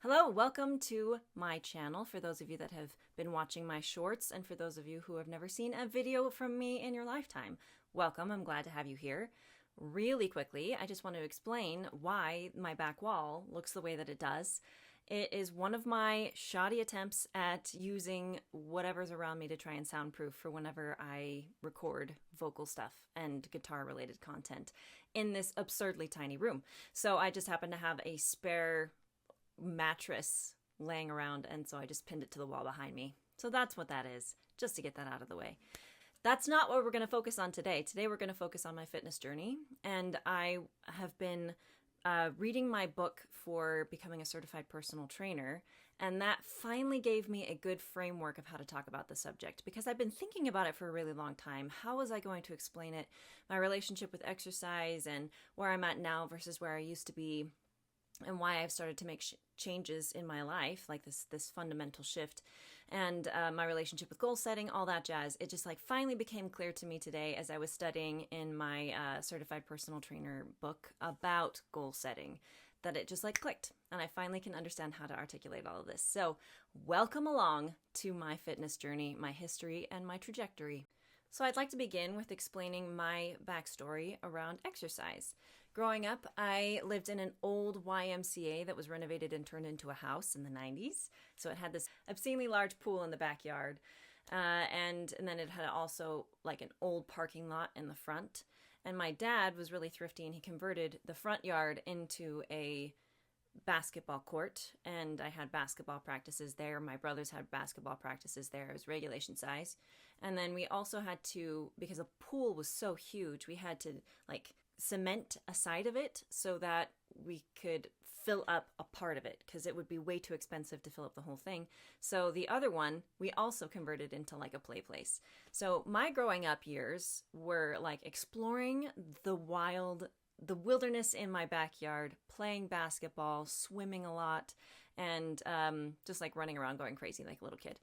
Hello, welcome to my channel for those of you that have been watching my shorts and for those of you who have never seen a video from me in your lifetime. Welcome, I'm glad to have you here. Really quickly, I just want to explain why my back wall looks the way that it does. It is one of my shoddy attempts at using whatever's around me to try and soundproof for whenever I record vocal stuff and guitar related content in this absurdly tiny room. So I just happen to have a spare mattress laying around, and so I just pinned it to the wall behind me. So that's what that is, just to get that out of the way. That's not what we're going to focus on today. Today we're going to focus on my fitness journey, and I have been reading my book for becoming a certified personal trainer, and that finally gave me a good framework of how to talk about the subject because I've been thinking about it for a really long time. How was I going to explain it? My relationship with exercise and where I'm at now versus where I used to be, and why I've started to make changes in my life, like this fundamental shift, and my relationship with goal setting, all that jazz. It just like finally became clear to me today as I was studying in my certified personal trainer book about goal setting, that it just like clicked, and I finally can understand how to articulate all of this. So welcome along to my fitness journey, my history, and my trajectory. So I'd like to begin with explaining my backstory around exercise. Growing up, I lived in an old YMCA that was renovated and turned into a house in the 90s. So it had this obscenely large pool in the backyard. And then it had also like an old parking lot in the front. And my dad was really thrifty, and he converted the front yard into a basketball court, and I had basketball practices there. My brothers had basketball practices there. It was regulation size. And then we also had to, because the pool was so huge, we had to like cement a side of it so that we could fill up a part of it, because it would be way too expensive to fill up the whole thing. So the other one we also converted into like a play place. So my growing up years were like exploring the wilderness in my backyard, playing basketball, swimming a lot, and just like running around going crazy like a little kid.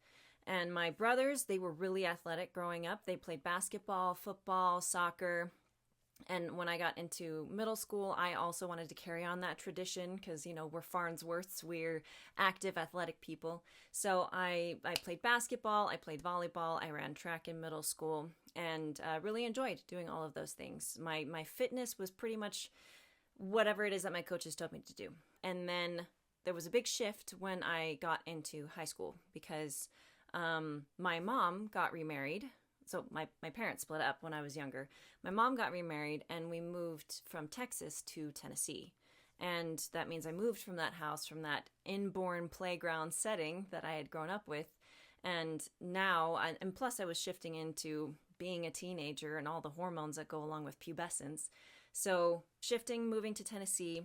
And my brothers, they were really athletic growing up. They played basketball, football, soccer. And when I got into middle school, I also wanted to carry on that tradition because, we're Farnsworths, we're active, athletic people. So I played basketball, I played volleyball, I ran track in middle school, and really enjoyed doing all of those things. My fitness was pretty much whatever it is that my coaches told me to do. And then there was a big shift when I got into high school because my mom got remarried. So my parents split up when I was younger. My mom got remarried, and we moved from Texas to Tennessee. And that means I moved from that house, from that inborn playground setting that I had grown up with. And now, and plus I was shifting into being a teenager and all the hormones that go along with pubescence. So shifting, moving to Tennessee.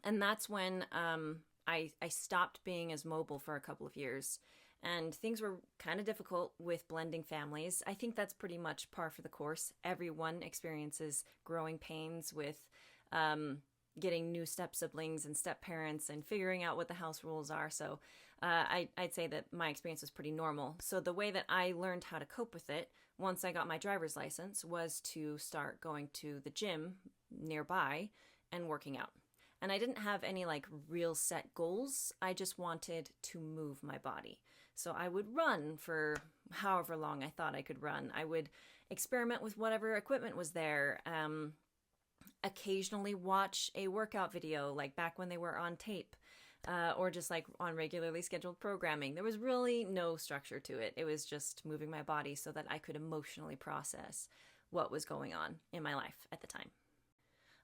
And that's when I stopped being as mobile for a couple of years. And things were kind of difficult with blending families. I think that's pretty much par for the course. Everyone experiences growing pains with getting new step siblings and step parents and figuring out what the house rules are. So I'd say that my experience was pretty normal. So the way that I learned how to cope with it once I got my driver's license was to start going to the gym nearby and working out. And I didn't have any like real set goals. I just wanted to move my body. So I would run for however long I thought I could run. I would experiment with whatever equipment was there. Occasionally watch a workout video, like back when they were on tape, or just like on regularly scheduled programming. There was really no structure to it. It was just moving my body so that I could emotionally process what was going on in my life at the time.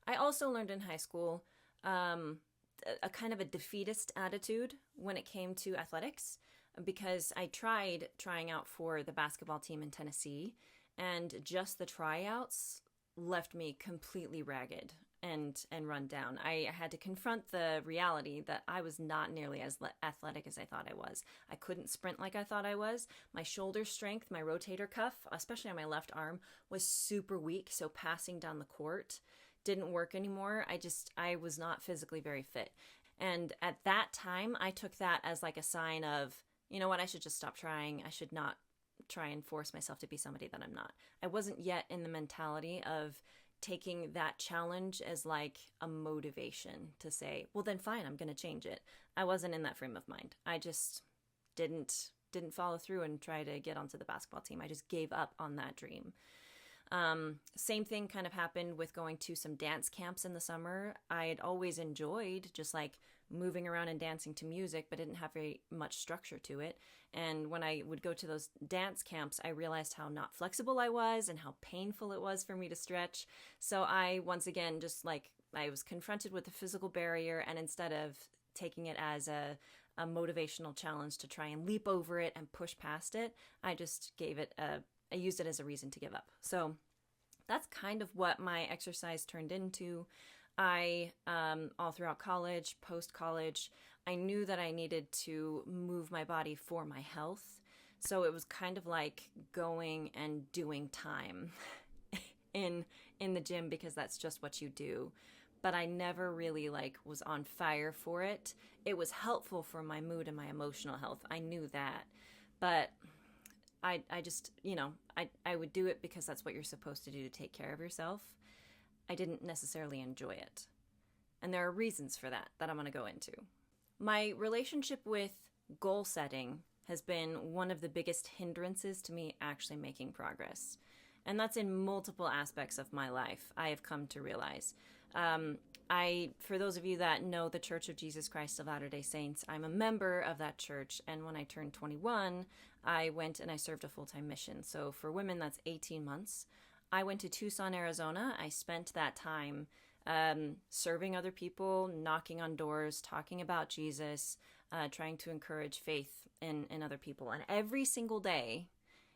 I also learned in high school a kind of a defeatist attitude when it came to athletics, because I tried trying out for the basketball team in Tennessee, and just the tryouts left me completely ragged and run down. I had to confront the reality that I was not nearly as athletic as I thought I was. I couldn't sprint like I thought I was. My shoulder strength, my rotator cuff, especially on my left arm, was super weak, so passing down the court didn't work anymore. I was not physically very fit. And at that time, I took that as like a sign of, you know what, I should just stop trying. I should not try and force myself to be somebody that I'm not. I wasn't yet in the mentality of taking that challenge as like a motivation to say, well, then fine, I'm going to change it. I wasn't in that frame of mind. I just didn't follow through and try to get onto the basketball team. I just gave up on that dream. Same thing kind of happened with going to some dance camps in the summer. I had always enjoyed just like moving around and dancing to music, but didn't have very much structure to it. And when I would go to those dance camps, I realized how not flexible I was and how painful it was for me to stretch. So I, once again, just like I was confronted with the physical barrier, and instead of taking it as a motivational challenge to try and leap over it and push past it, I just I used it as a reason to give up. So that's kind of what my exercise turned into. I, all throughout college, post-college, I knew that I needed to move my body for my health. So it was kind of like going and doing time in the gym, because that's just what you do. But I never really like was on fire for it. It was helpful for my mood and my emotional health. I knew that. But I just, I would do it because that's what you're supposed to do to take care of yourself. I didn't necessarily enjoy it. And there are reasons for that I'm going to go into. My relationship with goal setting has been one of the biggest hindrances to me actually making progress. And that's in multiple aspects of my life, I have come to realize. For those of you that know the Church of Jesus Christ of Latter-day Saints, I'm a member of that church. And when I turned 21, I went and I served a full-time mission. So for women, that's 18 months. I went to Tucson, Arizona. I spent that time serving other people, knocking on doors, talking about Jesus, trying to encourage faith in other people. And every single day,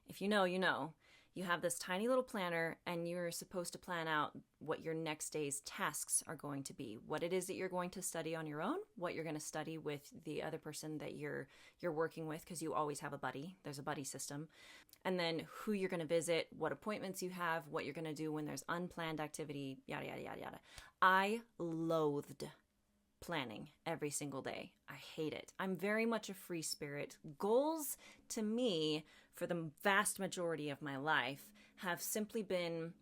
if you know, you have this tiny little planner, and you're supposed to plan out what your next day's tasks are going to be, what it is that you're going to study on your own, what you're going to study with the other person that you're working with, because you always have a buddy. There's a buddy system. And then who you're going to visit, what appointments you have, what you're going to do when there's unplanned activity, yada, yada, yada, yada. I loathed planning every single day. I hate it. I'm very much a free spirit. Goals, to me, for the vast majority of my life, have simply been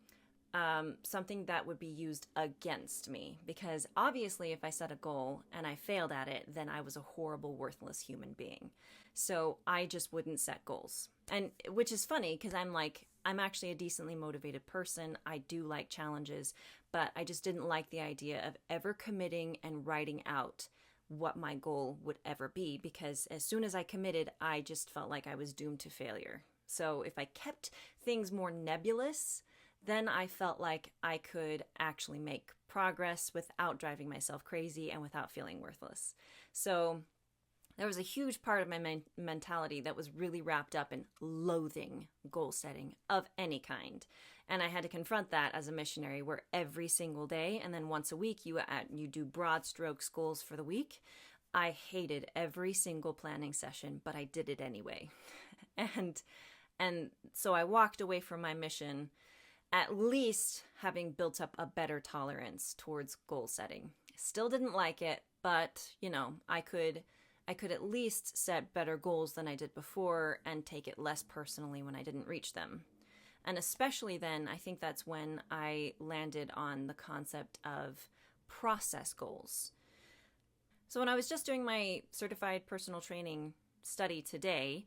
something that would be used against me. Because obviously, if I set a goal and I failed at it, then I was a horrible, worthless human being. So I just wouldn't set goals. And which is funny, because I'm actually a decently motivated person. I do like challenges, but I just didn't like the idea of ever committing and writing out what my goal would ever be, because as soon as I committed, I just felt like I was doomed to failure. So if I kept things more nebulous, then I felt like I could actually make progress without driving myself crazy and without feeling worthless. So there was a huge part of my mentality that was really wrapped up in loathing goal setting of any kind. And I had to confront that as a missionary, where every single day and then once a week you do broad strokes goals for the week. I hated every single planning session, but I did it anyway. And so I walked away from my mission at least having built up a better tolerance towards goal setting. Still didn't like it, but I could at least set better goals than I did before and take it less personally when I didn't reach them. And especially then, I think that's when I landed on the concept of process goals. So when I was just doing my certified personal training study today,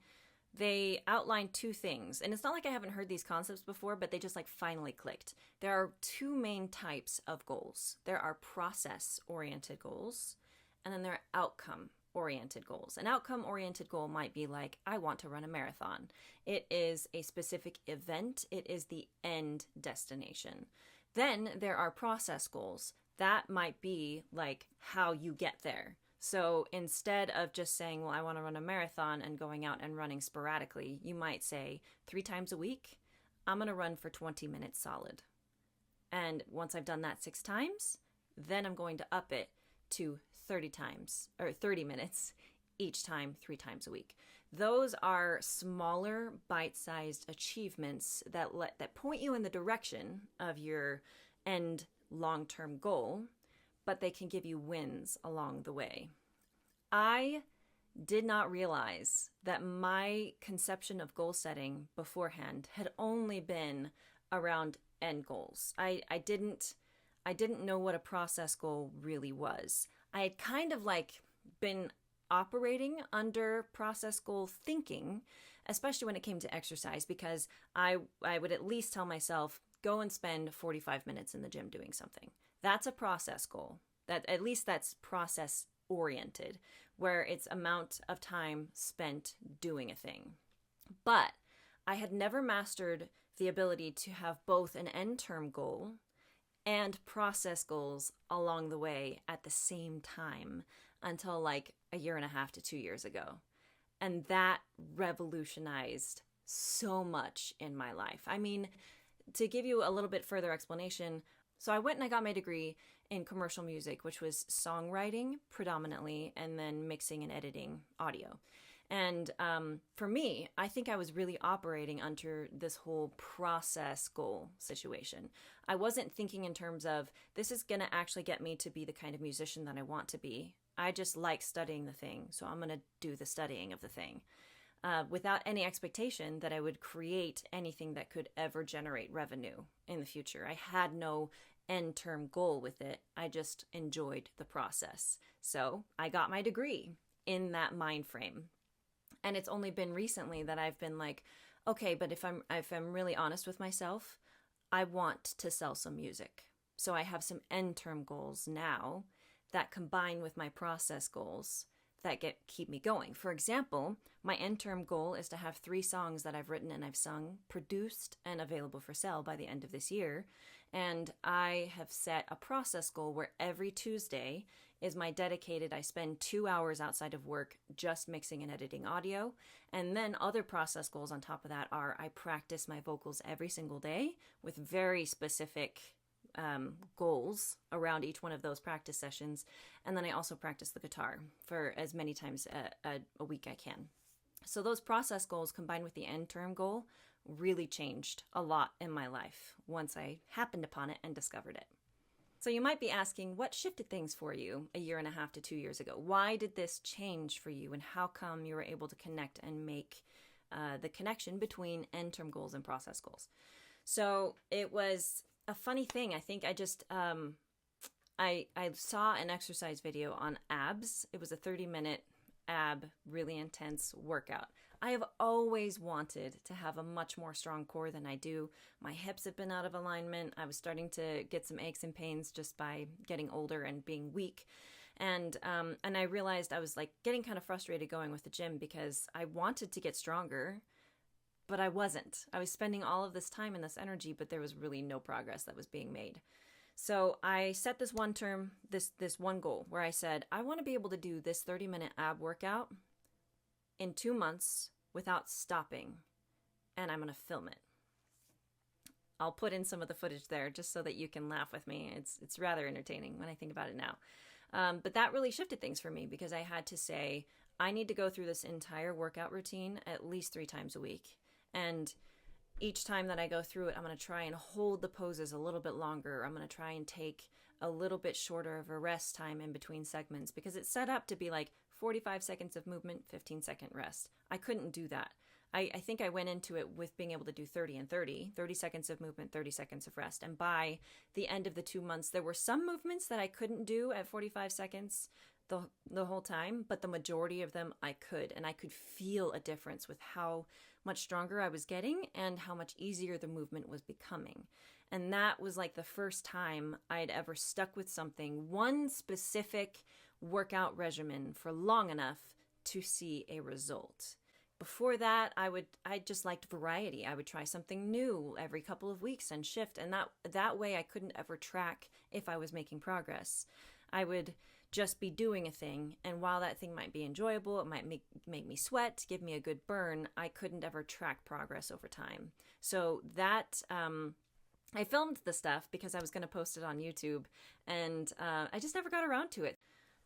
they outlined two things. And it's not like I haven't heard these concepts before, but they just finally clicked. There are two main types of goals. There are process-oriented goals, and then there are outcome-oriented goals. An outcome-oriented goal might be like, I want to run a marathon. It is a specific event. It is the end destination. Then there are process goals. That might be like how you get there. So instead of just saying, well, I want to run a marathon and going out and running sporadically, you might say 3 times a week, I'm going to run for 20 minutes solid. And once I've done that 6 times, then I'm going to up it to 30 times or 30 minutes each time, 3 times a week. Those are smaller, bite-sized achievements that point you in the direction of your end long-term goal, but they can give you wins along the way. I did not realize that my conception of goal setting beforehand had only been around end goals. I didn't know what a process goal really was. I had kind of like been operating under process goal thinking, especially when it came to exercise, because I would at least tell myself, go and spend 45 minutes in the gym doing something. That's a process goal. That at least that's process oriented, where it's amount of time spent doing a thing. But I had never mastered the ability to have both an end term goal and process goals along the way at the same time until like a year and a half to 2 years ago. And that revolutionized so much in my life. I mean, to give you a little bit further explanation, so I went and I got my degree in commercial music, which was songwriting predominantly, and then mixing and editing audio. And for me, I think I was really operating under this whole process goal situation. I wasn't thinking in terms of, this is going to actually get me to be the kind of musician that I want to be. I just like studying the thing, so I'm going to do the studying of the thing. Without any expectation that I would create anything that could ever generate revenue in the future. I had no end term goal with it. I just enjoyed the process. So I got my degree in that mind frame. And it's only been recently that I've been like, okay, but if I'm really honest with myself, I want to sell some music. So I have some end term goals now that combine with my process goals that keep me going. For example, my end term goal is to have 3 songs that I've written and I've sung, produced, and available for sale by the end of this year. And I have set a process goal where every Tuesday is my dedicated, I spend 2 hours outside of work just mixing and editing audio. And then other process goals on top of that are I practice my vocals every single day with very specific goals around each one of those practice sessions. And then I also practice the guitar for as many times a week I can. So those process goals combined with the end term goal really changed a lot in my life once I happened upon it and discovered it. So you might be asking, what shifted things for you a year and a half to 2 years ago? Why did this change for you, and how come you were able to connect and make the connection between end term goals and process goals? So it was a funny thing. I think I just I saw an exercise video on abs. It was a 30-minute ab, really intense workout. I have always wanted to have a much more strong core than I do. My hips have been out of alignment. I was starting to get some aches and pains just by getting older and being weak. And I realized I was like getting kind of frustrated going with the gym because I wanted to get stronger, but I wasn't. I was spending all of this time and this energy, but there was really no progress that was being made. So I set this one goal where I said, I want to be able to do this 30-minute ab workout in 2 months without stopping, and I'm going to film it. I'll put in some of the footage there just so that you can laugh with me. It's rather entertaining when I think about it now. But that really shifted things for me because I had to say, I need to go through this entire workout routine at least 3 times a week. And each time that I go through it, I'm going to try and hold the poses a little bit longer. I'm going to try and take a little bit shorter of a rest time in between segments because it's set up to be like 45 seconds of movement, 15-second rest. I couldn't do that. I think I went into it with being able to do 30 and 30 seconds of movement, 30 seconds of rest. And by the end of the 2 months, there were some movements that I couldn't do at 45 seconds the whole time, but the majority of them I could. And I could feel a difference with how much stronger I was getting and how much easier the movement was becoming. And that was like the first time I'd ever stuck with something, one specific workout regimen for long enough to see a result. Before that, I just liked variety. I would try something new every couple of weeks and shift. And that way I couldn't ever track if I was making progress. I would just be doing a thing. And while that thing might be enjoyable, it might make me sweat, give me a good burn, I couldn't ever track progress over time. So that, I filmed the stuff because I was going to post it on YouTube, and I just never got around to it.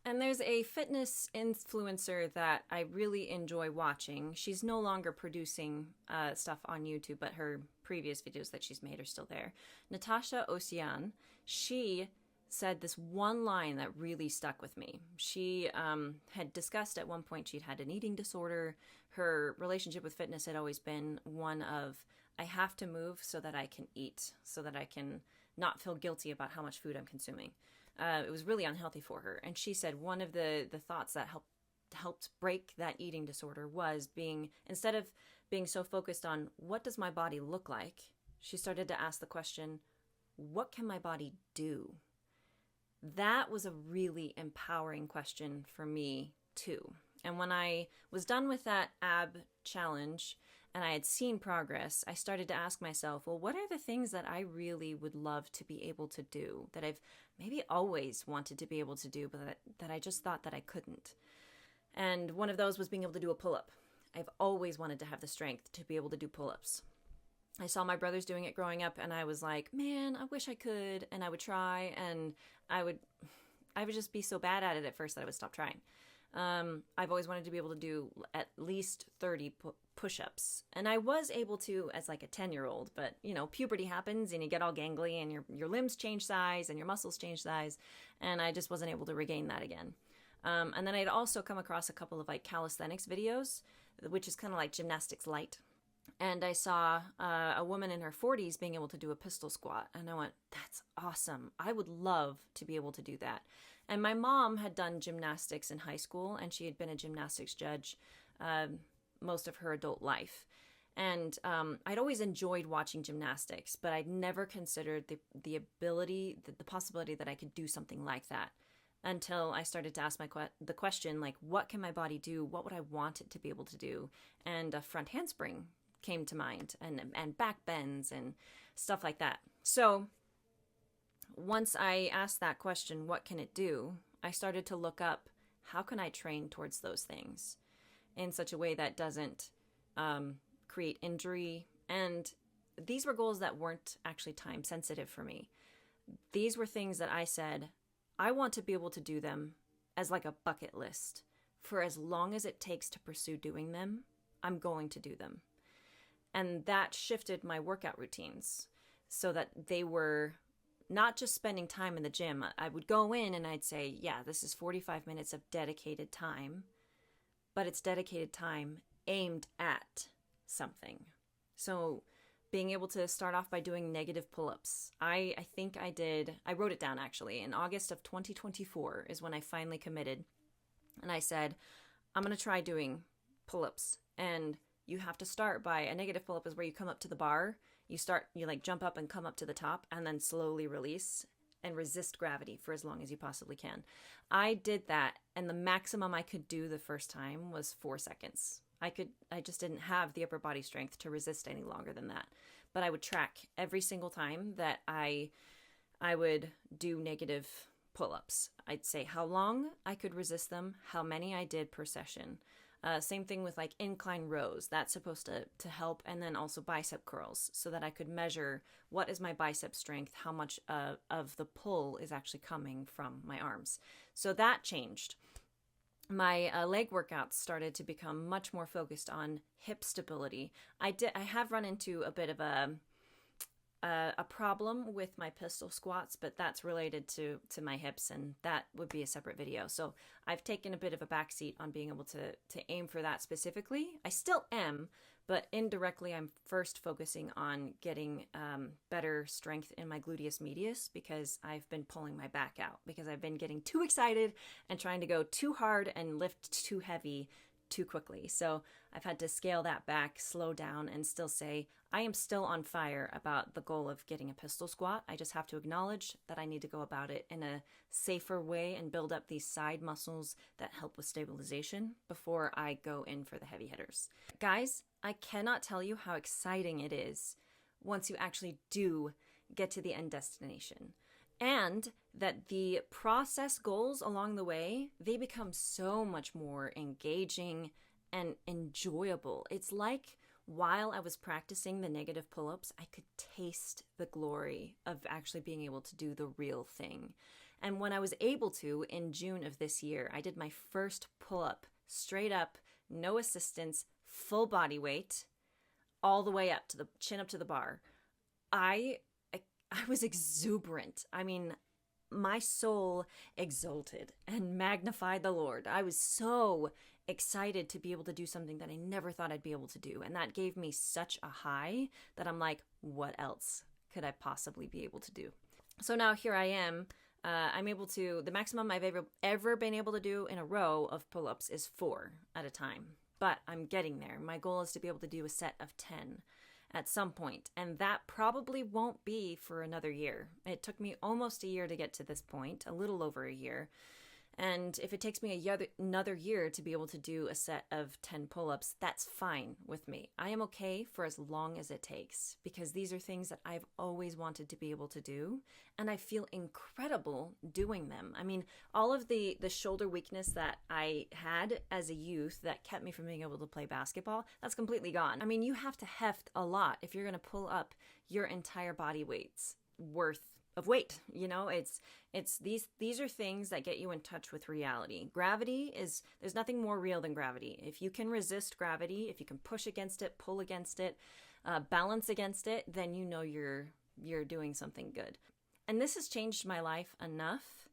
And there's a fitness influencer that I really enjoy watching. She's no longer producing stuff on YouTube, but her previous videos that she's made are still there. Natasha Ocean, she said this one line that really stuck with me. She had discussed at one point she'd had an eating disorder. Her relationship with fitness had always been one of, I have to move so that I can eat, so that I can not feel guilty about how much food I'm consuming. It was really unhealthy for her. And she said one of the thoughts that helped break that eating disorder was instead of being so focused on what does my body look like, she started to ask the question, what can my body do? That was a really empowering question for me too. And when I was done with that ab challenge and I had seen progress, I started to ask myself, well, what are the things that I really would love to be able to do, that I've maybe always wanted to be able to do, but that I just thought that I couldn't? And one of those was being able to do a pull-up. I've always wanted to have the strength to be able to do pull-ups. I saw my brothers doing it growing up, and I was like, man, I wish I could. And I would try, and I would just be so bad at it at first that I would stop trying. I've always wanted to be able to do at least 30 push-ups. And I was able to as like a 10-year-old, but puberty happens and you get all gangly and your limbs change size and your muscles change size. And I just wasn't able to regain that again. And then I'd also come across a couple of like calisthenics videos, which is kind of like gymnastics light. And I saw a woman in her 40s being able to do a pistol squat. And I went, that's awesome. I would love to be able to do that. And my mom had done gymnastics in high school, and she had been a gymnastics judge most of her adult life. And I'd always enjoyed watching gymnastics, but I'd never considered the possibility that I could do something like that until I started to ask the question, like, what can my body do? What would I want it to be able to do? And a front handspring came to mind, and back bends and stuff like that. So once I asked that question, what can it do? I started to look up, how can I train towards those things in such a way that doesn't create injury? And these were goals that weren't actually time sensitive for me. These were things that I said, I want to be able to do them as like a bucket list. For as long as it takes to pursue doing them, I'm going to do them. And that shifted my workout routines so that they were not just spending time in the gym. I would go in and I'd say, yeah, this is 45 minutes of dedicated time, but it's dedicated time aimed at something. So being able to start off by doing negative pull-ups. I think I wrote it down actually. In August of 2024 is when I finally committed. And I said, I'm going to try doing pull-ups. And you have to start by, a negative pull-up is where you come up to the bar. You like jump up and come up to the top and then slowly release and resist gravity for as long as you possibly can. I did that, and the maximum I could do the first time was 4 seconds. I just didn't have the upper body strength to resist any longer than that. But I would track every single time that I would do negative pull-ups. I'd say how long I could resist them, how many I did per session. Same thing with like incline rows. That's supposed to help. And then also bicep curls so that I could measure what is my bicep strength, how much of the pull is actually coming from my arms. So that changed. My leg workouts started to become much more focused on hip stability. I have run into a bit of a problem with my pistol squats, but that's related to my hips, and that would be a separate video. So I've taken a bit of a backseat on being able to aim for that specifically. I still am, but indirectly I'm first focusing on getting better strength in my gluteus medius, because I've been pulling my back out because I've been getting too excited and trying to go too hard and lift too heavy too quickly. So I've had to scale that back, slow down, and still say, I am still on fire about the goal of getting a pistol squat. I just have to acknowledge that I need to go about it in a safer way and build up these side muscles that help with stabilization before I go in for the heavy hitters. Guys, I cannot tell you how exciting it is once you actually do get to the end destination. And that the process goals along the way, they become so much more engaging and enjoyable. It's like while I was practicing the negative pull-ups, I could taste the glory of actually being able to do the real thing. And when I was able to, in June of this year, I did my first pull-up, straight up, no assistance, full body weight, all the way up to the chin up to the bar. I was exuberant. I mean, my soul exulted and magnified the Lord. I was so excited to be able to do something that I never thought I'd be able to do. And that gave me such a high that I'm like, what else could I possibly be able to do? So now here I am. I'm able to, the maximum I've ever been able to do in a row of pull-ups is 4 at a time. But I'm getting there. My goal is to be able to do a set of 10 at some point, and that probably won't be for another year. It took me almost a year to get to this point, a little over a year. And if it takes me another year to be able to do a set of 10 pull-ups, that's fine with me. I am okay for as long as it takes, because these are things that I've always wanted to be able to do, and I feel incredible doing them. I mean, all of the shoulder weakness that I had as a youth that kept me from being able to play basketball, that's completely gone. I mean, you have to heft a lot if you're going to pull up your entire body weight's worth of weight. You know, it's these are things that get you in touch with reality. Gravity is, there's nothing more real than gravity. If you can resist gravity, if you can push against it, pull against it, balance against it, then you know you're doing something good. And this has changed my life enough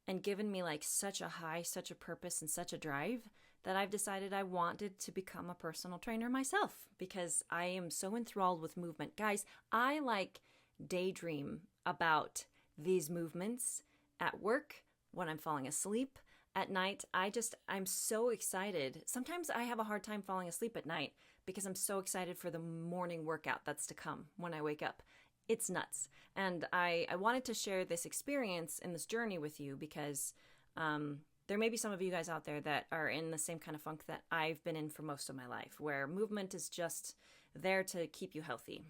and given me like such a high, such a purpose, and such a drive that I've decided I wanted to become a personal trainer myself, because I am so enthralled with movement. Guys, I like daydream about these movements at work, when I'm falling asleep, at night. I'm so excited. Sometimes I have a hard time falling asleep at night because I'm so excited for the morning workout that's to come when I wake up. It's nuts. And I wanted to share this experience and this journey with you because there may be some of you guys out there that are in the same kind of funk that I've been in for most of my life, where movement is just there to keep you healthy.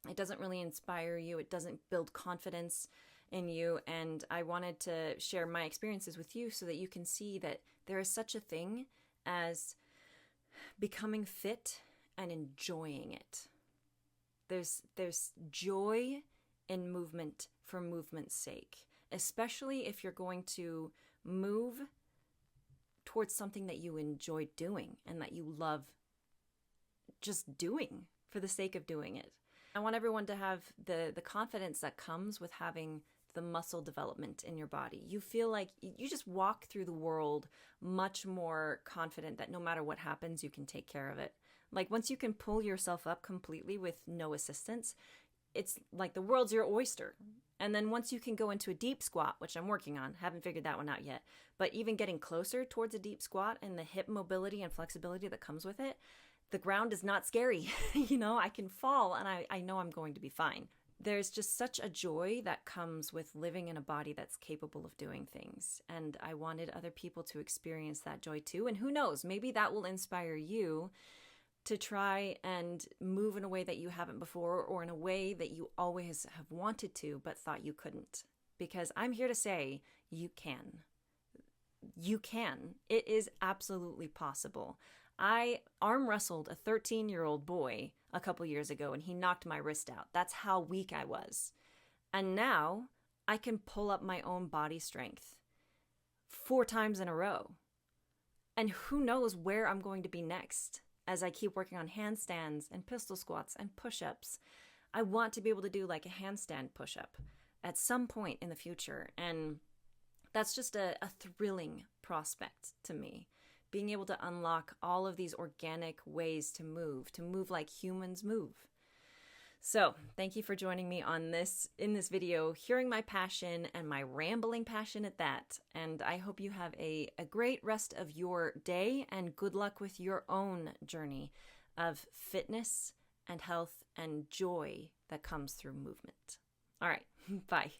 It doesn't really inspire you. It doesn't build confidence in you. And I wanted to share my experiences with you so that you can see that there is such a thing as becoming fit and enjoying it. There's joy in movement for movement's sake, especially if you're going to move towards something that you enjoy doing and that you love just doing for the sake of doing it. I want everyone to have the confidence that comes with having the muscle development in your body. You feel like you just walk through the world much more confident that no matter what happens, you can take care of it. Like once you can pull yourself up completely with no assistance, it's like the world's your oyster. And then once you can go into a deep squat, which I'm working on, haven't figured that one out yet, but even getting closer towards a deep squat and the hip mobility and flexibility that comes with it, the ground is not scary. You know, I can fall and I know I'm going to be fine. There's just such a joy that comes with living in a body that's capable of doing things. And I wanted other people to experience that joy too. And who knows, maybe that will inspire you to try and move in a way that you haven't before, or in a way that you always have wanted to but thought you couldn't. Because I'm here to say you can. You can. It is absolutely possible. I arm wrestled a 13-year-old boy a couple years ago and he knocked my wrist out. That's how weak I was. And now I can pull up my own body strength 4 times in a row. And who knows where I'm going to be next as I keep working on handstands and pistol squats and push-ups. I want to be able to do like a handstand push-up at some point in the future. And that's just a thrilling prospect to me. Being able to unlock all of these organic ways to move like humans move. So thank you for joining me in this video, hearing my passion and my rambling passion at that. And I hope you have a great rest of your day and good luck with your own journey of fitness and health and joy that comes through movement. All right, bye.